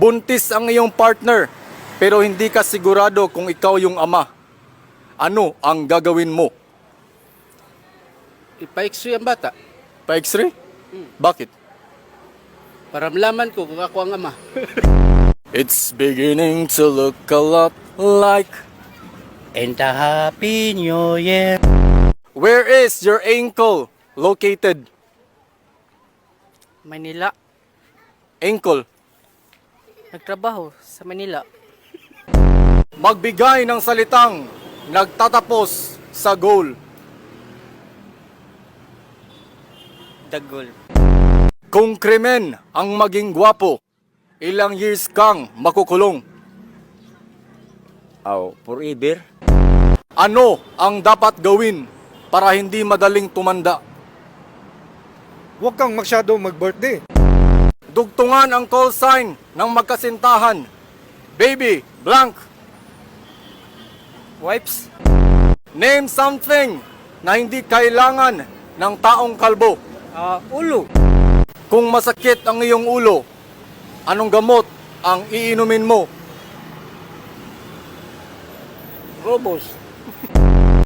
Buntis ang iyong partner, pero hindi ka sigurado kung ikaw yung ama. Ano ang gagawin mo? Ipa-x-ray ang bata Pa-X-ray? Bakit? para malaman ko kung ako ang ama. It's beginning to look a lot like... And a happy new year. Where is your ankle located? Manila. Ankle. Nagtrabaho sa Manila. Magbigay ng salitang nagtatapos sa goal. Dagol. Kung krimen ang maging gwapo, ilang years kang makukulong? Forever. Ano ang dapat gawin para hindi madaling tumanda? Huwag kang masyado mag-birthday. Dugtungan ang call sign ng magkasintahan. Baby, blank. Wipes. Name something na hindi kailangan ng taong kalbo. Ulo. Kung masakit ang iyong ulo, anong gamot ang iinumin mo? Robos.